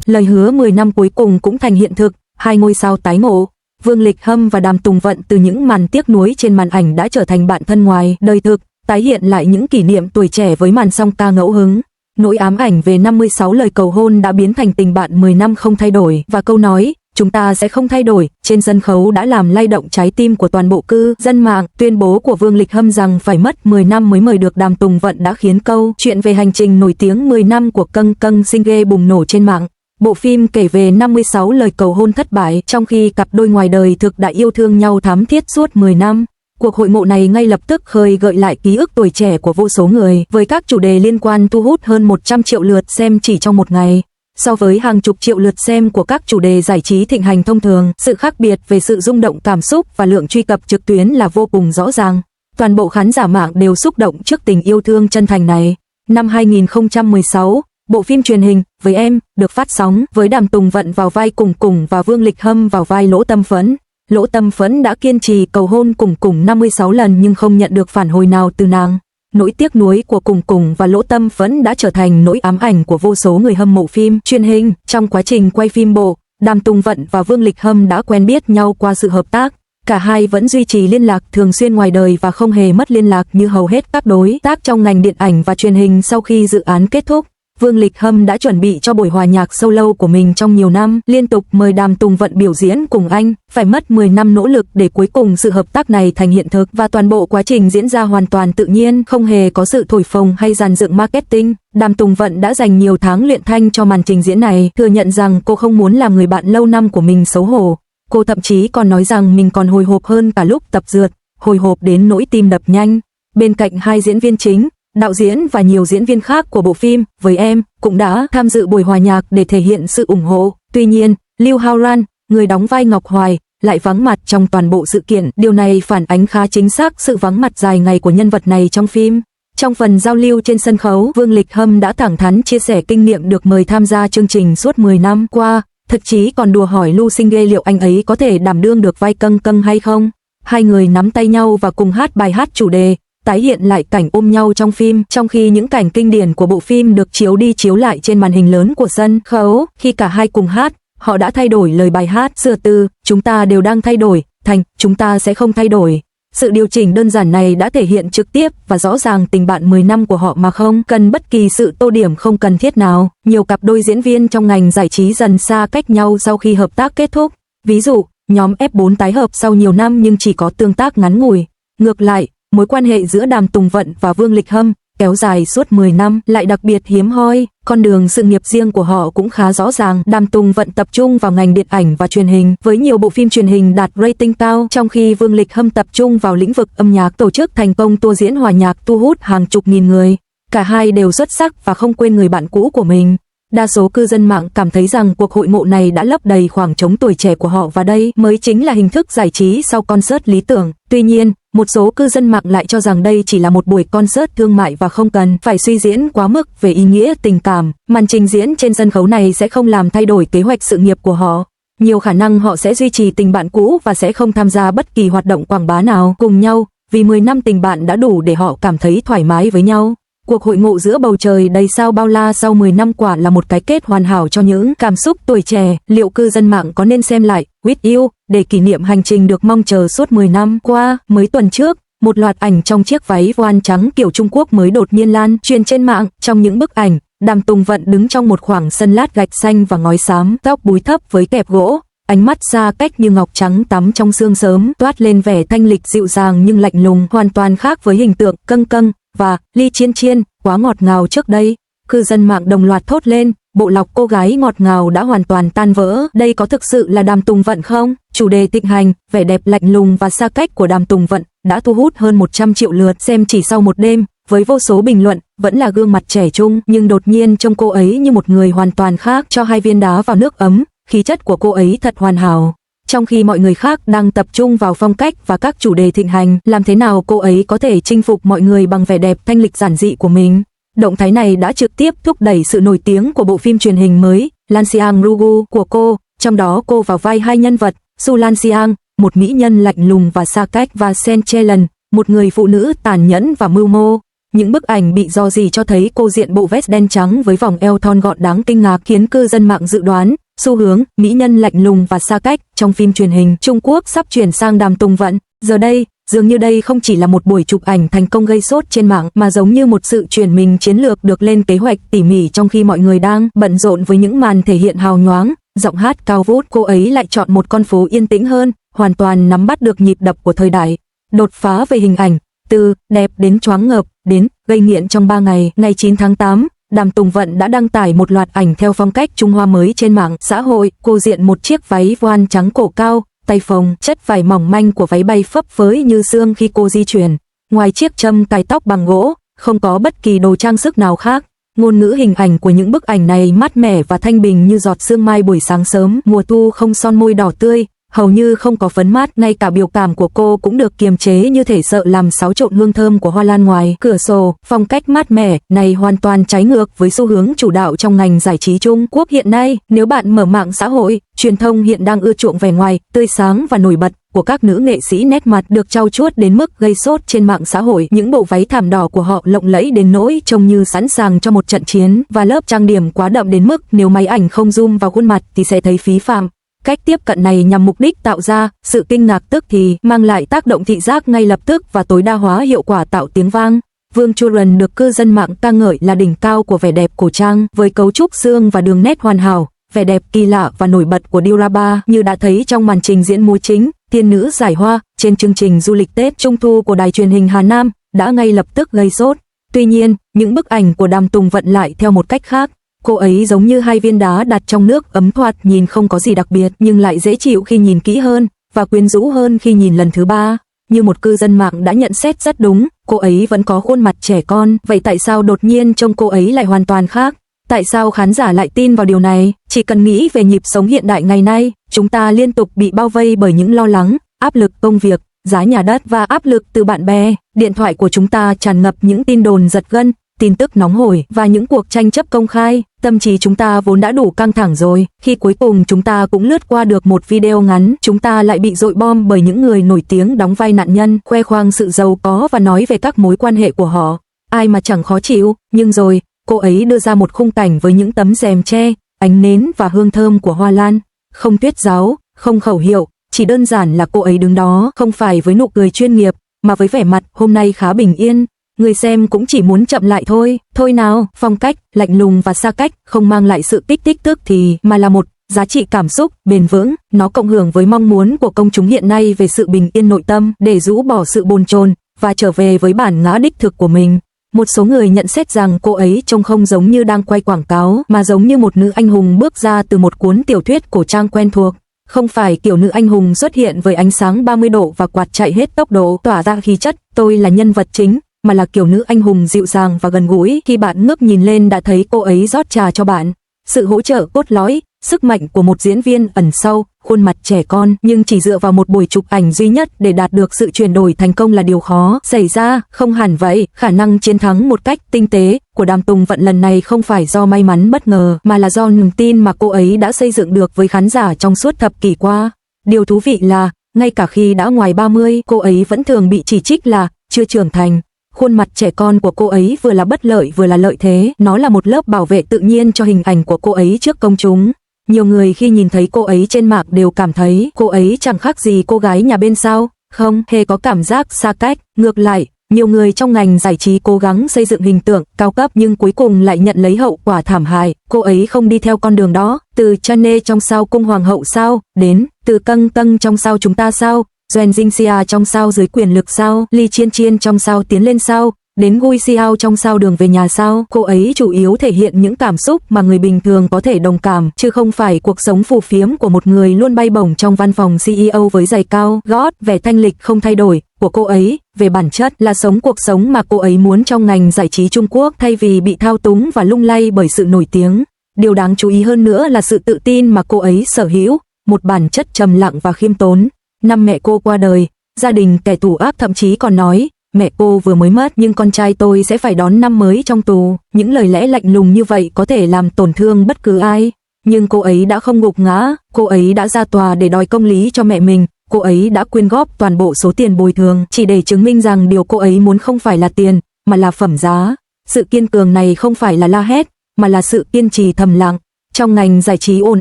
lời hứa 10 năm cuối cùng cũng thành hiện thực, hai ngôi sao tái ngộ. Vương Lịch Hâm và Đàm Tùng Vận từ những màn tiếc nuối trên màn ảnh đã trở thành bạn thân ngoài đời thực, tái hiện lại những kỷ niệm tuổi trẻ với màn song ca ngẫu hứng. Nỗi ám ảnh về 56 lời cầu hôn đã biến thành tình bạn 10 năm không thay đổi, và câu nói chúng ta sẽ không thay đổi trên sân khấu đã làm lay động trái tim của toàn bộ cư dân mạng. Tuyên bố của Vương Lịch Hâm rằng phải mất 10 năm mới mời được Đàm Tùng Vận đã khiến câu chuyện về hành trình nổi tiếng 10 năm của Câng Câng Sinh Ghê bùng nổ trên mạng. Bộ phim kể về 56 lời cầu hôn thất bại, trong khi cặp đôi ngoài đời thực đã yêu thương nhau thắm thiết suốt 10 năm. Cuộc hội ngộ này ngay lập tức khơi gợi lại ký ức tuổi trẻ của vô số người, với các chủ đề liên quan thu hút hơn 100 triệu lượt xem chỉ trong một ngày. So với hàng chục triệu lượt xem của các chủ đề giải trí thịnh hành thông thường, sự khác biệt về sự rung động cảm xúc và lượng truy cập trực tuyến là vô cùng rõ ràng. Toàn bộ khán giả mạng đều xúc động trước tình yêu thương chân thành này. Năm 2016, bộ phim truyền hình Với Em được phát sóng với Đàm Tùng Vận vào vai Cùng Cùng và Vương Lịch Hâm vào vai Lỗ Tâm Phấn. Lỗ Tâm Phấn đã kiên trì cầu hôn Cùng Cùng 56 lần nhưng không nhận được phản hồi nào từ nàng. Nỗi tiếc nuối của Cùng Cùng và Lỗ Tâm Phấn đã trở thành nỗi ám ảnh của vô số người hâm mộ phim truyền hình. Trong quá trình quay phim bộ, Đàm Tùng Vận và Vương Lịch Hâm đã quen biết nhau qua sự hợp tác. Cả hai vẫn duy trì liên lạc thường xuyên ngoài đời và không hề mất liên lạc như hầu hết các đối tác trong ngành điện ảnh và truyền hình. Sau khi dự án kết thúc, Vương Lịch Hâm đã chuẩn bị cho buổi hòa nhạc solo của mình trong nhiều năm, liên tục mời Đàm Tùng Vận biểu diễn cùng anh. Phải mất 10 năm nỗ lực để cuối cùng sự hợp tác này thành hiện thực, và toàn bộ quá trình diễn ra hoàn toàn tự nhiên, không hề có sự thổi phồng hay dàn dựng marketing. Đàm Tùng Vận đã dành nhiều tháng luyện thanh cho màn trình diễn này, thừa nhận rằng cô không muốn làm người bạn lâu năm của mình xấu hổ. Cô thậm chí còn nói rằng mình còn hồi hộp hơn cả lúc tập dượt, hồi hộp đến nỗi tim đập nhanh. Bên cạnh hai diễn viên chính, đạo diễn và nhiều diễn viên khác của bộ phim Với Em cũng đã tham dự buổi hòa nhạc để thể hiện sự ủng hộ. Tuy nhiên, Lưu Hao Ran, người đóng vai Ngọc Hoài, lại vắng mặt trong toàn bộ sự kiện. Điều này phản ánh khá chính xác sự vắng mặt dài ngày của nhân vật này trong phim. Trong phần giao lưu trên sân khấu, Vương Lịch Hâm đã thẳng thắn chia sẻ kinh nghiệm được mời tham gia chương trình suốt 10 năm qua, thậm chí còn đùa hỏi Lu Sinh Ghê liệu anh ấy có thể đảm đương được vai Câng Câng hay không. Hai người nắm tay nhau và cùng hát bài hát chủ đề, tái hiện lại cảnh ôm nhau trong phim, trong khi những cảnh kinh điển của bộ phim được chiếu đi chiếu lại trên màn hình lớn của sân khấu. Khi cả hai cùng hát, họ đã thay đổi lời bài hát, sửa từ "chúng ta đều đang thay đổi" thành "chúng ta sẽ không thay đổi". Sự điều chỉnh đơn giản này đã thể hiện trực tiếp và rõ ràng tình bạn 10 năm của họ mà không cần bất kỳ sự tô điểm không cần thiết nào. Nhiều cặp đôi diễn viên trong ngành giải trí dần xa cách nhau sau khi hợp tác kết thúc. Ví dụ, nhóm F4 tái hợp sau nhiều năm nhưng chỉ có tương tác ngắn ngủi. Ngược lại, mối quan hệ giữa Đàm Tùng Vận và Vương Lịch Hâm kéo dài suốt 10 năm lại đặc biệt hiếm hoi. Con đường sự nghiệp riêng của họ cũng khá rõ ràng. Đàm Tùng Vận tập trung vào ngành điện ảnh và truyền hình với nhiều bộ phim truyền hình đạt rating cao, trong khi Vương Lịch Hâm tập trung vào lĩnh vực âm nhạc, tổ chức thành công tour diễn hòa nhạc thu hút hàng chục nghìn người. Cả hai đều xuất sắc và không quên người bạn cũ của mình. Đa số cư dân mạng cảm thấy rằng cuộc hội ngộ này đã lấp đầy khoảng trống tuổi trẻ của họ và đây mới chính là hình thức giải trí sau concert lý tưởng. Tuy nhiên, một số cư dân mạng lại cho rằng đây chỉ là một buổi concert thương mại và không cần phải suy diễn quá mức về ý nghĩa tình cảm. Màn trình diễn trên sân khấu này sẽ không làm thay đổi kế hoạch sự nghiệp của họ. Nhiều khả năng họ sẽ duy trì tình bạn cũ và sẽ không tham gia bất kỳ hoạt động quảng bá nào cùng nhau, vì 10 năm tình bạn đã đủ để họ cảm thấy thoải mái với nhau. Cuộc hội ngộ giữa bầu trời đầy sao bao la sau 10 năm quả là một cái kết hoàn hảo cho những cảm xúc tuổi trẻ. Liệu cư dân mạng có nên xem lại With You để kỷ niệm hành trình được mong chờ suốt 10 năm qua? Mới tuần trước, một loạt ảnh trong chiếc váy voan trắng kiểu Trung Quốc mới đột nhiên lan truyền trên mạng. Trong những bức ảnh, Đàm Tùng Vận đứng trong một khoảng sân lát gạch xanh và ngói xám, tóc búi thấp với kẹp gỗ, ánh mắt xa cách như ngọc trắng tắm trong sương sớm, toát lên vẻ thanh lịch dịu dàng nhưng lạnh lùng, hoàn toàn khác với hình tượng Câng Câng và Ly Chiên Chiên quá ngọt ngào trước đây. Cư dân mạng đồng loạt thốt lên, bộ lọc cô gái ngọt ngào đã hoàn toàn tan vỡ. Đây có thực sự là Đàm Tùng Vận không? Chủ đề thịnh hành, vẻ đẹp lạnh lùng và xa cách của Đàm Tùng Vận đã thu hút hơn 100 triệu lượt xem chỉ sau một đêm, với vô số bình luận, vẫn là gương mặt trẻ trung nhưng đột nhiên trông cô ấy như một người hoàn toàn khác. Cho 2 viên đá vào nước ấm, khí chất của cô ấy thật hoàn hảo. Trong khi mọi người khác đang tập trung vào phong cách và các chủ đề thịnh hành, làm thế nào cô ấy có thể chinh phục mọi người bằng vẻ đẹp thanh lịch giản dị của mình? Động thái này đã trực tiếp thúc đẩy sự nổi tiếng của bộ phim truyền hình mới Lan Xiang Rugu của cô, trong đó cô vào vai hai nhân vật, Su Lan Xiang, một mỹ nhân lạnh lùng và xa cách, và Sen Chelan, một người phụ nữ tàn nhẫn và mưu mô. Những bức ảnh bị rò rỉ cho thấy cô diện bộ vest đen trắng với vòng eo thon gọn đáng kinh ngạc, khiến cư dân mạng dự đoán xu hướng mỹ nhân lạnh lùng và xa cách trong phim truyền hình Trung Quốc sắp chuyển sang Đàm Tùng Vận. Giờ đây, dường như đây không chỉ là một buổi chụp ảnh thành công gây sốt trên mạng, mà giống như một sự chuyển mình chiến lược được lên kế hoạch tỉ mỉ. Trong khi mọi người đang bận rộn với những màn thể hiện hào nhoáng, giọng hát cao vút, cô ấy lại chọn một con phố yên tĩnh hơn, hoàn toàn nắm bắt được nhịp đập của thời đại. Đột phá về hình ảnh, từ đẹp đến choáng ngợp, đến gây nghiện trong 3 ngày. Ngày 9 tháng 8, Đàm Tùng Vận đã đăng tải một loạt ảnh theo phong cách Trung Hoa mới trên mạng xã hội. Cô diện một chiếc váy voan trắng cổ cao, tay phồng, chất vải mỏng manh của váy bay phấp phới như sương khi cô di chuyển. Ngoài chiếc châm cài tóc bằng gỗ, không có bất kỳ đồ trang sức nào khác. Ngôn ngữ hình ảnh của những bức ảnh này mát mẻ và thanh bình như giọt sương mai buổi sáng sớm. Mùa thu không son môi đỏ tươi, hầu như không có phấn mát, ngay cả biểu cảm của cô cũng được kiềm chế như thể sợ làm xáo trộn hương thơm của hoa lan ngoài cửa sổ. Phong cách mát mẻ này hoàn toàn trái ngược với xu hướng chủ đạo trong ngành giải trí Trung Quốc hiện nay. Nếu bạn mở mạng xã hội, truyền thông hiện đang ưa chuộng vẻ ngoài tươi sáng và nổi bật của các nữ nghệ sĩ nét mặt được trau chuốt đến mức gây sốt trên mạng xã hội. Những bộ váy thảm đỏ của họ lộng lẫy đến nỗi trông như sẵn sàng cho một trận chiến, và lớp trang điểm quá đậm đến mức nếu máy ảnh không zoom vào khuôn mặt thì sẽ thấy phí phạm. Cách tiếp cận này nhằm mục đích tạo ra sự kinh ngạc tức thì, mang lại tác động thị giác ngay lập tức và tối đa hóa hiệu quả tạo tiếng vang. Vương Chu Rần được cư dân mạng ca ngợi là đỉnh cao của vẻ đẹp cổ trang, với cấu trúc xương và đường nét hoàn hảo, vẻ đẹp kỳ lạ và nổi bật của Dilraba như đã thấy trong màn trình diễn múa chính Thiên nữ giải hoa trên chương trình du lịch Tết Trung thu của đài truyền hình Hà Nam đã ngay lập tức gây sốt. Tuy nhiên, những bức ảnh của Đàm Tùng Vận lại theo một cách khác. Cô ấy giống như hai viên đá đặt trong nước ấm, thoạt nhìn không có gì đặc biệt nhưng lại dễ chịu khi nhìn kỹ hơn và quyến rũ hơn khi nhìn lần thứ ba. Như một cư dân mạng đã nhận xét rất đúng, cô ấy vẫn có khuôn mặt trẻ con, vậy tại sao đột nhiên trông cô ấy lại hoàn toàn khác? Tại sao khán giả lại tin vào điều này? Chỉ cần nghĩ về nhịp sống hiện đại ngày nay, chúng ta liên tục bị bao vây bởi những lo lắng, áp lực công việc, giá nhà đất và áp lực từ bạn bè. Điện thoại của chúng ta tràn ngập những tin đồn giật gân, tin tức nóng hổi và những cuộc tranh chấp công khai. Tâm trí chúng ta vốn đã đủ căng thẳng rồi, khi cuối cùng chúng ta cũng lướt qua được một video ngắn, chúng ta lại bị dội bom bởi những người nổi tiếng đóng vai nạn nhân, khoe khoang sự giàu có và nói về các mối quan hệ của họ. Ai mà chẳng khó chịu, nhưng rồi, cô ấy đưa ra một khung cảnh với những tấm rèm tre, ánh nến và hương thơm của hoa lan. Không thuyết giáo, không khẩu hiệu, chỉ đơn giản là cô ấy đứng đó, không phải với nụ cười chuyên nghiệp, mà với vẻ mặt hôm nay khá bình yên. Người xem cũng chỉ muốn chậm lại thôi. Thôi nào, phong cách lạnh lùng và xa cách không mang lại sự kích thích tức thì, mà là một giá trị cảm xúc bền vững. Nó cộng hưởng với mong muốn của công chúng hiện nay về sự bình yên nội tâm, để rũ bỏ sự bồn chồn và trở về với bản ngã đích thực của mình. Một số người nhận xét rằng cô ấy trông không giống như đang quay quảng cáo, mà giống như một nữ anh hùng bước ra từ một cuốn tiểu thuyết cổ trang quen thuộc. Không phải kiểu nữ anh hùng xuất hiện với ánh sáng 30 độ và quạt chạy hết tốc độ, tỏa ra khí chất tôi là nhân vật chính, mà là kiểu nữ anh hùng dịu dàng và gần gũi. Khi bạn ngước nhìn lên đã thấy cô ấy rót trà cho bạn. Sự hỗ trợ cốt lõi, sức mạnh của một diễn viên ẩn sau khuôn mặt trẻ con, nhưng chỉ dựa vào một buổi chụp ảnh duy nhất để đạt được sự chuyển đổi thành công là điều khó xảy ra. Không hẳn vậy, khả năng chiến thắng một cách tinh tế của Đàm Tùng Vận lần này không phải do may mắn bất ngờ, mà là do niềm tin mà cô ấy đã xây dựng được với khán giả trong suốt thập kỷ qua. Điều thú vị là, ngay cả khi đã ngoài 30, cô ấy vẫn thường bị chỉ trích là chưa trưởng thành. Khuôn mặt trẻ con của cô ấy vừa là bất lợi vừa là lợi thế, nó là một lớp bảo vệ tự nhiên cho hình ảnh của cô ấy trước công chúng. Nhiều người khi nhìn thấy cô ấy trên mạng đều cảm thấy cô ấy chẳng khác gì cô gái nhà bên sao, không hề có cảm giác xa cách. Ngược lại, nhiều người trong ngành giải trí cố gắng xây dựng hình tượng cao cấp nhưng cuối cùng lại nhận lấy hậu quả thảm hại. Cô ấy không đi theo con đường đó, từ Chanel trong sao Cung Hoàng hậu sao, đến từ Căng Căng trong sao Chúng ta sao, Doan Jingxia trong sao Dưới quyền lực sao, Lee Chiên Chiên trong sao Tiến lên sao, đến Gui Xiao trong sao Đường về nhà sao. Cô ấy chủ yếu thể hiện những cảm xúc mà người bình thường có thể đồng cảm, chứ không phải cuộc sống phù phiếm của một người luôn bay bổng trong văn phòng CEO với giày cao gót. Vẻ thanh lịch không thay đổi của cô ấy, về bản chất là sống cuộc sống mà cô ấy muốn trong ngành giải trí Trung Quốc, thay vì bị thao túng và lung lay bởi sự nổi tiếng. Điều đáng chú ý hơn nữa là sự tự tin mà cô ấy sở hữu, một bản chất trầm lặng và khiêm tốn. Năm mẹ cô qua đời, gia đình kẻ thù ác thậm chí còn nói, mẹ cô vừa mới mất nhưng con trai tôi sẽ phải đón năm mới trong tù. Những lời lẽ lạnh lùng như vậy có thể làm tổn thương bất cứ ai. Nhưng cô ấy đã không gục ngã, cô ấy đã ra tòa để đòi công lý cho mẹ mình. Cô ấy đã quyên góp toàn bộ số tiền bồi thường chỉ để chứng minh rằng điều cô ấy muốn không phải là tiền, mà là phẩm giá. Sự kiên cường này không phải là la hét, mà là sự kiên trì thầm lặng. Trong ngành giải trí ồn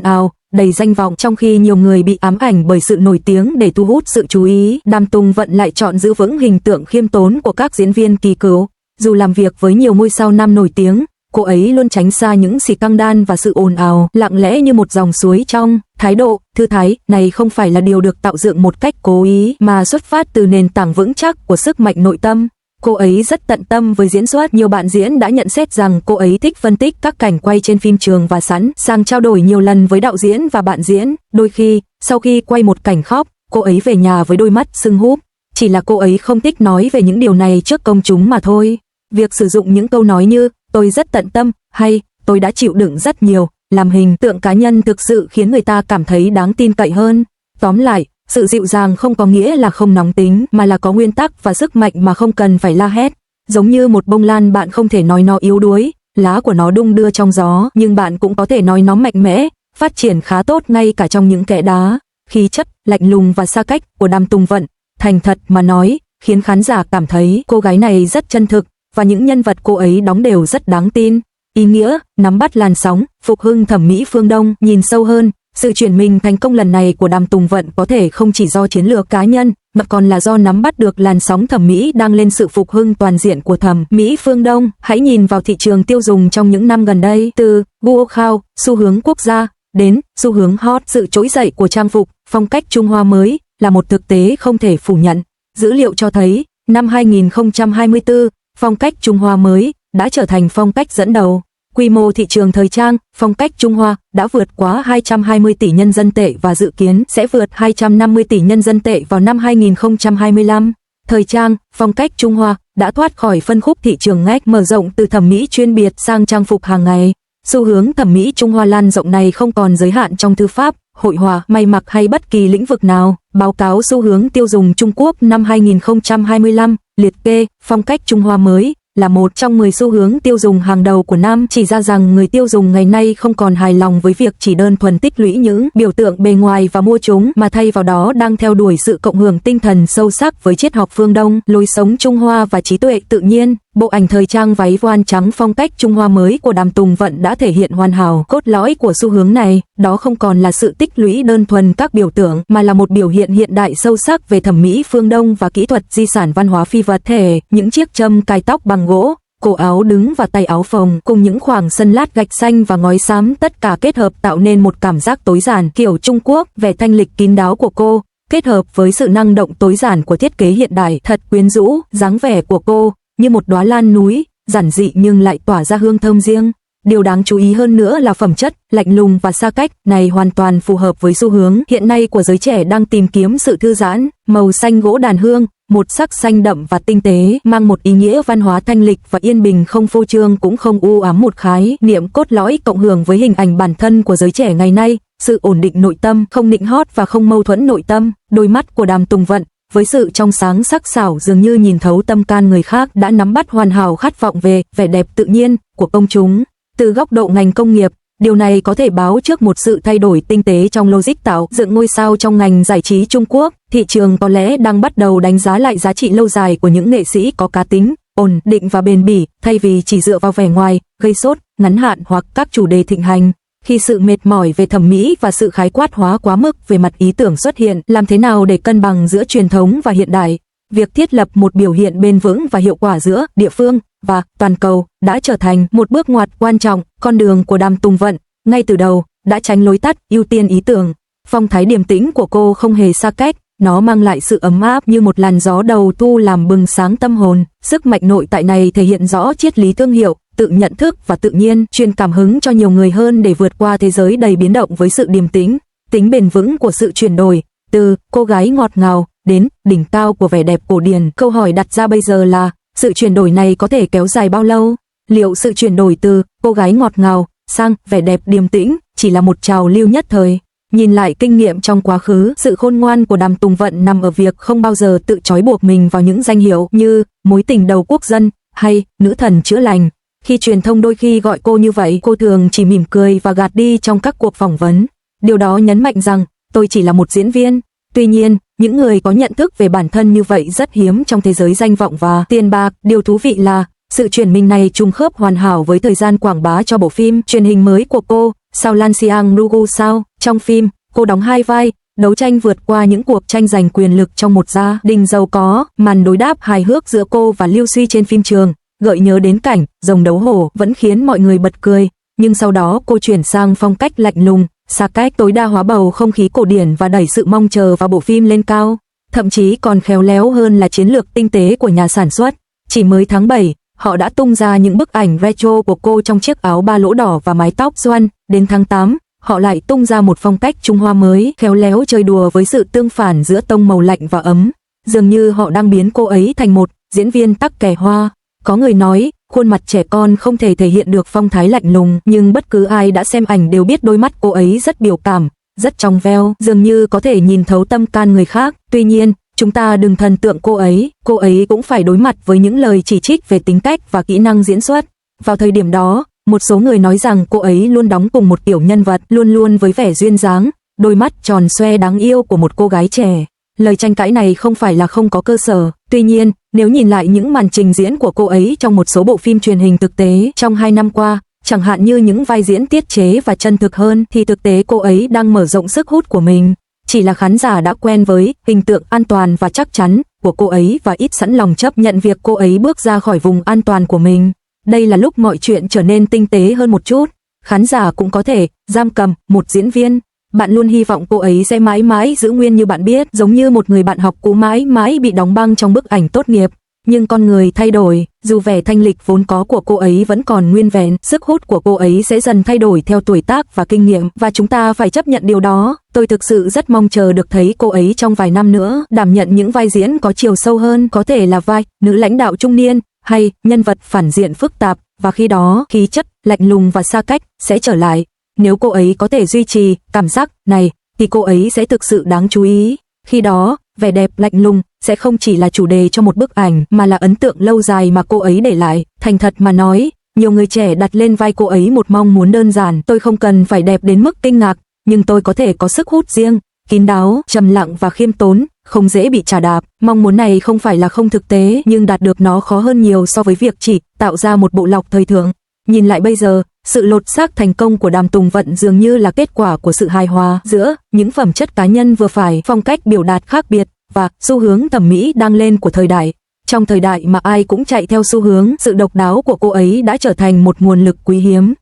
ào, đầy danh vọng, trong khi nhiều người bị ám ảnh bởi sự nổi tiếng để thu hút sự chú ý, Đàm Tùng Vận lại chọn giữ vững hình tượng khiêm tốn của các diễn viên kỳ cựu. Dù làm việc với nhiều ngôi sao nam nổi tiếng, cô ấy luôn tránh xa những scandal và sự ồn ào, lặng lẽ như một dòng suối trong. Thái độ thư thái này không phải là điều được tạo dựng một cách cố ý, mà xuất phát từ nền tảng vững chắc của sức mạnh nội tâm. Cô ấy rất tận tâm với diễn xuất, nhiều bạn diễn đã nhận xét rằng cô ấy thích phân tích các cảnh quay trên phim trường và sẵn sàng trao đổi nhiều lần với đạo diễn và bạn diễn. Đôi khi, sau khi quay một cảnh khóc, cô ấy về nhà với đôi mắt sưng húp. Chỉ là cô ấy không thích nói về những điều này trước công chúng mà thôi. Việc sử dụng những câu nói như tôi rất tận tâm hay tôi đã chịu đựng rất nhiều làm hình tượng cá nhân thực sự khiến người ta cảm thấy đáng tin cậy hơn. Tóm lại, sự dịu dàng không có nghĩa là không nóng tính, mà là có nguyên tắc và sức mạnh mà không cần phải la hét. Giống như một bông lan, bạn không thể nói nó yếu đuối, lá của nó đung đưa trong gió, nhưng bạn cũng có thể nói nó mạnh mẽ, phát triển khá tốt ngay cả trong những kẽ đá. Khí chất lạnh lùng và xa cách của Đàm Tùng Vận, thành thật mà nói, khiến khán giả cảm thấy cô gái này rất chân thực, và những nhân vật cô ấy đóng đều rất đáng tin. Ý nghĩa, nắm bắt làn sóng, phục hưng thẩm mỹ phương Đông. Nhìn sâu hơn, sự chuyển mình thành công lần này của Đàm Tùng Vận có thể không chỉ do chiến lược cá nhân, mà còn là do nắm bắt được làn sóng thẩm mỹ đang lên, sự phục hưng toàn diện của thẩm mỹ phương Đông. Hãy nhìn vào thị trường tiêu dùng trong những năm gần đây, từ guo khao, xu hướng quốc gia, đến xu hướng hot, sự trỗi dậy của trang phục, phong cách Trung Hoa mới là một thực tế không thể phủ nhận. Dữ liệu cho thấy, năm 2024, phong cách Trung Hoa mới đã trở thành phong cách dẫn đầu. Quy mô thị trường thời trang, phong cách Trung Hoa đã vượt quá 220 tỷ nhân dân tệ và dự kiến sẽ vượt 250 tỷ nhân dân tệ vào năm 2025. Thời trang, phong cách Trung Hoa đã thoát khỏi phân khúc thị trường ngách, mở rộng từ thẩm mỹ chuyên biệt sang trang phục hàng ngày. Xu hướng thẩm mỹ Trung Hoa lan rộng này không còn giới hạn trong thư pháp, hội họa, may mặc hay bất kỳ lĩnh vực nào. Báo cáo xu hướng tiêu dùng Trung Quốc năm 2025 liệt kê phong cách Trung Hoa mới là một trong 10 xu hướng tiêu dùng hàng đầu của năm, chỉ ra rằng người tiêu dùng ngày nay không còn hài lòng với việc chỉ đơn thuần tích lũy những biểu tượng bề ngoài và mua chúng, mà thay vào đó đang theo đuổi sự cộng hưởng tinh thần sâu sắc với triết học phương Đông, lối sống Trung Hoa và trí tuệ tự nhiên. Bộ ảnh thời trang váy voan trắng phong cách Trung Hoa mới của Đàm Tùng Vận đã thể hiện hoàn hảo cốt lõi của xu hướng này. Đó không còn là sự tích lũy đơn thuần các biểu tượng, mà là một biểu hiện hiện đại sâu sắc về thẩm mỹ phương Đông và kỹ thuật di sản văn hóa phi vật thể. Những chiếc châm cài tóc bằng gỗ, cổ áo đứng và tay áo phồng cùng những khoảng sân lát gạch xanh và ngói xám, tất cả kết hợp tạo nên một cảm giác tối giản kiểu Trung Quốc. Vẻ thanh lịch kín đáo của cô kết hợp với sự năng động tối giản của thiết kế hiện đại thật quyến rũ. Dáng vẻ của cô như một đóa lan núi, giản dị nhưng lại tỏa ra hương thơm riêng. Điều đáng chú ý hơn nữa là phẩm chất lạnh lùng và xa cách này hoàn toàn phù hợp với xu hướng hiện nay của giới trẻ đang tìm kiếm sự thư giãn. Màu xanh gỗ đàn hương, một sắc xanh đậm và tinh tế, mang một ý nghĩa văn hóa thanh lịch và yên bình, không phô trương cũng không u ám, một khái niệm cốt lõi cộng hưởng với hình ảnh bản thân của giới trẻ ngày nay, sự ổn định nội tâm, không nịnh hót và không mâu thuẫn nội tâm. Đôi mắt của Đàm Tùng Vận với sự trong sáng sắc sảo dường như nhìn thấu tâm can người khác, đã nắm bắt hoàn hảo khát vọng về vẻ đẹp tự nhiên của công chúng. Từ góc độ ngành công nghiệp, điều này có thể báo trước một sự thay đổi tinh tế trong logic tạo dựng ngôi sao trong ngành giải trí Trung Quốc. Thị trường có lẽ đang bắt đầu đánh giá lại giá trị lâu dài của những nghệ sĩ có cá tính, ổn định và bền bỉ, thay vì chỉ dựa vào vẻ ngoài, gây sốt, ngắn hạn hoặc các chủ đề thịnh hành. Khi sự mệt mỏi về thẩm mỹ và sự khái quát hóa quá mức về mặt ý tưởng xuất hiện, làm thế nào để cân bằng giữa truyền thống và hiện đại? Việc thiết lập một biểu hiện bền vững và hiệu quả giữa địa phương và toàn cầu đã trở thành một bước ngoặt quan trọng. Con đường của Đàm Tùng Vận ngay từ đầu đã tránh lối tắt, ưu tiên ý tưởng. Phong thái điềm tĩnh của cô không hề xa cách, nó mang lại sự ấm áp như một làn gió đầu thu làm bừng sáng tâm hồn. Sức mạnh nội tại này thể hiện rõ triết lý thương hiệu, tự nhận thức và tự nhiên, truyền cảm hứng cho nhiều người hơn để vượt qua thế giới đầy biến động với sự điềm tĩnh, tính bền vững của sự chuyển đổi, từ cô gái ngọt ngào đến đỉnh cao của vẻ đẹp cổ điển. Câu hỏi đặt ra bây giờ là, sự chuyển đổi này có thể kéo dài bao lâu? Liệu sự chuyển đổi từ cô gái ngọt ngào sang vẻ đẹp điềm tĩnh chỉ là một trào lưu nhất thời? Nhìn lại kinh nghiệm trong quá khứ, sự khôn ngoan của Đàm Tùng Vận nằm ở việc không bao giờ tự trói buộc mình vào những danh hiệu như mối tình đầu quốc dân hay nữ thần chữa lành. Khi truyền thông đôi khi gọi cô như vậy, cô thường chỉ mỉm cười và gạt đi trong các cuộc phỏng vấn. Điều đó nhấn mạnh rằng, tôi chỉ là một diễn viên. Tuy nhiên, những người có nhận thức về bản thân như vậy rất hiếm trong thế giới danh vọng và tiền bạc. Điều thú vị là, Sự chuyển mình này trùng khớp hoàn hảo với thời gian quảng bá cho bộ phim truyền hình mới của cô, Sao Lan Xiang Nugu Sao. Trong phim, cô đóng 2 vai, đấu tranh vượt qua những cuộc tranh giành quyền lực trong một gia đình giàu có. Màn đối đáp hài hước giữa cô và Liu Suy trên phim trường, gợi nhớ đến cảnh rồng đấu hổ vẫn khiến mọi người bật cười. Nhưng sau đó cô chuyển sang phong cách lạnh lùng, xa cách, tối đa hóa bầu không khí cổ điển và đẩy sự mong chờ vào bộ phim lên cao. Thậm chí còn khéo léo hơn là chiến lược tinh tế của nhà sản xuất. Chỉ mới tháng 7, họ đã tung ra những bức ảnh retro của cô trong chiếc áo 3 lỗ đỏ và mái tóc xoăn. Đến tháng 8, họ lại tung ra một phong cách Trung Hoa mới, khéo léo chơi đùa với sự tương phản giữa tông màu lạnh và ấm. Dường như họ đang biến cô ấy thành một diễn viên tắc kè hoa. Có người nói, khuôn mặt trẻ con không thể thể hiện được phong thái lạnh lùng, nhưng bất cứ ai đã xem ảnh đều biết đôi mắt cô ấy rất biểu cảm, rất trong veo, dường như có thể nhìn thấu tâm can người khác. Tuy nhiên, chúng ta đừng thần tượng cô ấy cũng phải đối mặt với những lời chỉ trích về tính cách và kỹ năng diễn xuất. Vào thời điểm đó, một số người nói rằng cô ấy luôn đóng cùng một kiểu nhân vật, luôn luôn với vẻ duyên dáng, đôi mắt tròn xoe đáng yêu của một cô gái trẻ. Lời tranh cãi này không phải là không có cơ sở. Tuy nhiên, nếu nhìn lại những màn trình diễn của cô ấy trong một số bộ phim truyền hình thực tế trong 2 năm qua, chẳng hạn như những vai diễn tiết chế và chân thực hơn, thì thực tế cô ấy đang mở rộng sức hút của mình. Chỉ là khán giả đã quen với hình tượng an toàn và chắc chắn của cô ấy và ít sẵn lòng chấp nhận việc cô ấy bước ra khỏi vùng an toàn của mình. Đây là lúc mọi chuyện trở nên tinh tế hơn một chút. Khán giả cũng có thể giam cầm một diễn viên. Bạn luôn hy vọng cô ấy sẽ mãi mãi giữ nguyên như bạn biết, giống như một người bạn học cũ mãi mãi bị đóng băng trong bức ảnh tốt nghiệp. Nhưng con người thay đổi, dù vẻ thanh lịch vốn có của cô ấy vẫn còn nguyên vẹn, sức hút của cô ấy sẽ dần thay đổi theo tuổi tác và kinh nghiệm, và chúng ta phải chấp nhận điều đó. Tôi thực sự rất mong chờ được thấy cô ấy trong vài năm nữa, đảm nhận những vai diễn có chiều sâu hơn, có thể là vai nữ lãnh đạo trung niên, hay nhân vật phản diện phức tạp, và khi đó, khí chất lạnh lùng và xa cách sẽ trở lại. Nếu cô ấy có thể duy trì cảm giác này, thì cô ấy sẽ thực sự đáng chú ý. Khi đó, vẻ đẹp lạnh lùng sẽ không chỉ là chủ đề cho một bức ảnh, mà là ấn tượng lâu dài mà cô ấy để lại. Thành thật mà nói, nhiều người trẻ đặt lên vai cô ấy một mong muốn đơn giản. Tôi không cần phải đẹp đến mức kinh ngạc, nhưng tôi có thể có sức hút riêng, kín đáo, trầm lặng và khiêm tốn, không dễ bị chà đạp. Mong muốn này không phải là không thực tế, nhưng đạt được nó khó hơn nhiều so với việc chỉ tạo ra một bộ lọc thời thượng. Nhìn lại bây giờ, sự lột xác thành công của Đàm Tùng Vận dường như là kết quả của sự hài hòa giữa những phẩm chất cá nhân vừa phải, phong cách biểu đạt khác biệt và xu hướng thẩm mỹ đang lên của thời đại. Trong thời đại mà ai cũng chạy theo xu hướng, sự độc đáo của cô ấy đã trở thành một nguồn lực quý hiếm.